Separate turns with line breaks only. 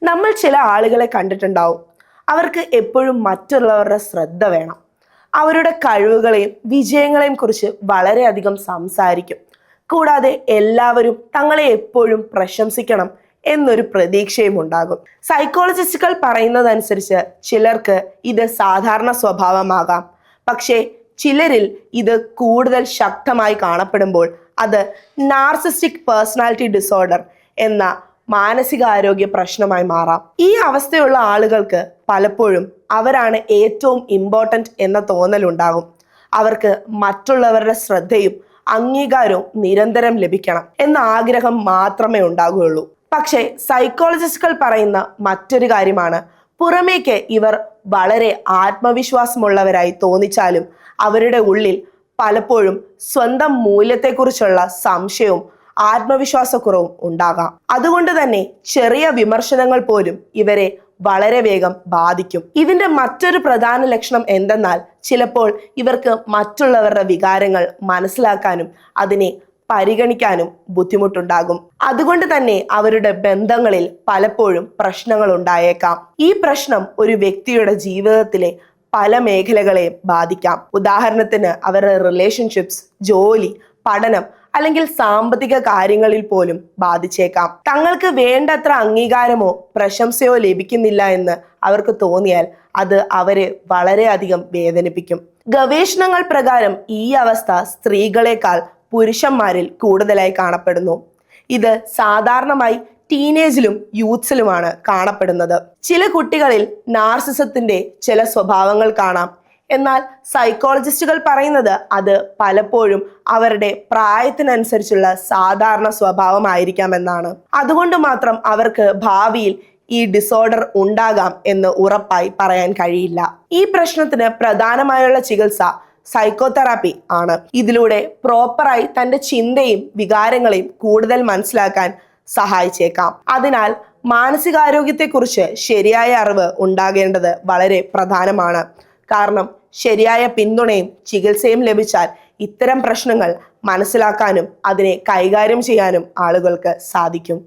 നമ്മൾ ചില ആളുകളെ കണ്ടിട്ടുണ്ടാവും. അവർക്ക് എപ്പോഴും മറ്റുള്ളവരുടെ ശ്രദ്ധ വേണം. അവരുടെ കഴിവുകളെയും വിജയങ്ങളെയും കുറിച്ച് വളരെയധികം സംസാരിക്കും. കൂടാതെ എല്ലാവരും തങ്ങളെ എപ്പോഴും പ്രശംസിക്കണം എന്നൊരു പ്രതീക്ഷയും ഉണ്ടാകും. സൈക്കോളജിസ്റ്റുകൾ പറയുന്നതനുസരിച്ച് ചിലർക്ക് ഇത് സാധാരണ സ്വഭാവമാകാം. പക്ഷേ ചിലരിൽ ഇത് കൂടുതൽ ശക്തമായി കാണപ്പെടുമ്പോൾ അത് നാർസിസ്റ്റിക് പേഴ്സണാലിറ്റി ഡിസോർഡർ എന്ന മാനസികാരോഗ്യ പ്രശ്നമായി മാറാം. ഈ അവസ്ഥയുള്ള ആളുകൾക്ക് പലപ്പോഴും അവരാണ് ഏറ്റവും ഇമ്പോർട്ടൻ്റ് എന്ന തോന്നലുണ്ടാകും. അവർക്ക് മറ്റുള്ളവരുടെ ശ്രദ്ധയും അംഗീകാരവും നിരന്തരം ലഭിക്കണം എന്ന ആഗ്രഹം മാത്രമേ ഉണ്ടാകുകയുള്ളൂ. പക്ഷേ സൈക്കോളജിസ്റ്റുകൾ പറയുന്ന മറ്റൊരു കാര്യമാണ്, പുറമേക്ക് ഇവർ വളരെ ആത്മവിശ്വാസമുള്ളവരായി തോന്നിച്ചാലും അവരുടെ ഉള്ളിൽ പലപ്പോഴും സ്വന്തം മൂല്യത്തെക്കുറിച്ചുള്ള സംശയവും ആത്മവിശ്വാസക്കുറവും ഉണ്ടാകാം. അതുകൊണ്ട് തന്നെ ചെറിയ വിമർശനങ്ങൾ പോലും ഇവരെ വളരെ വേഗം ബാധിക്കും. ഇതിന്റെ മറ്റൊരു പ്രധാന ലക്ഷണം എന്തെന്നാൽ, ചിലപ്പോൾ ഇവർക്ക് മറ്റുള്ളവരുടെ വികാരങ്ങൾ മനസ്സിലാക്കാനും അതിനെ പരിഗണിക്കാനും ബുദ്ധിമുട്ടുണ്ടാകും. അതുകൊണ്ട് തന്നെ അവരുടെ ബന്ധങ്ങളിൽ പലപ്പോഴും പ്രശ്നങ്ങൾ ഉണ്ടായേക്കാം. ഈ പ്രശ്നം ഒരു വ്യക്തിയുടെ ജീവിതത്തിലെ പല മേഖലകളെ ബാധിക്കാം. ഉദാഹരണത്തിന് അവരുടെ റിലേഷൻഷിപ്സ്, ജോലി, പഠനം അല്ലെങ്കിൽ സാമ്പത്തിക കാര്യങ്ങളിൽ പോലും ബാധിച്ചേക്കാം. തങ്ങൾക്ക് വേണ്ടത്ര അംഗീകാരമോ പ്രശംസയോ ലഭിക്കുന്നില്ല എന്ന് അവർക്ക് തോന്നിയാൽ അത് അവരെ വളരെയധികം വേദനിപ്പിക്കും. ഗവേഷണങ്ങൾ പ്രകാരം ഈ അവസ്ഥ സ്ത്രീകളെക്കാൾ പുരുഷന്മാരിൽ കൂടുതലായി കാണപ്പെടുന്നു. ഇത് സാധാരണമായി ടീനേജിലും യൂത്ത്സിലുമാണ് കാണപ്പെടുന്നത്. ചില കുട്ടികളിൽ നാർസിസത്തിന്റെ ചില സ്വഭാവങ്ങൾ കാണാം. എന്നാൽ സൈക്കോളജിസ്റ്റുകൾ പറയുന്നത് അത് പലപ്പോഴും അവരുടെ പ്രായത്തിനനുസരിച്ചുള്ള സാധാരണ സ്വഭാവമായിരിക്കാമെന്നാണ്. അതുകൊണ്ട് മാത്രം അവർക്ക് ഭാവിയിൽ ഈ ഡിസോർഡർ ഉണ്ടാകാം എന്ന് ഉറപ്പായി പറയാൻ കഴിയില്ല. ഈ പ്രശ്നത്തിന് പ്രധാനമായുള്ള ചികിത്സ സൈക്കോതെറാപ്പി ആണ്. ഇതിലൂടെ പ്രോപ്പറായി തൻ്റെ ചിന്തയും വികാരങ്ങളെയും കൂടുതൽ മനസ്സിലാക്കാൻ സഹായിച്ചേക്കാം. അതിനാൽ മാനസികാരോഗ്യത്തെക്കുറിച്ച് ശരിയായ അറിവ് ഉണ്ടാകേണ്ടത് വളരെ പ്രധാനമാണ്. കാരണം ശരിയായ പിന്തുണയും ചികിത്സയും ലഭിച്ചാൽ ഇത്തരം പ്രശ്നങ്ങൾ മനസ്സിലാക്കാനും അതിനെ കൈകാര്യം ചെയ്യാനും ആളുകൾക്ക് സാധിക്കും.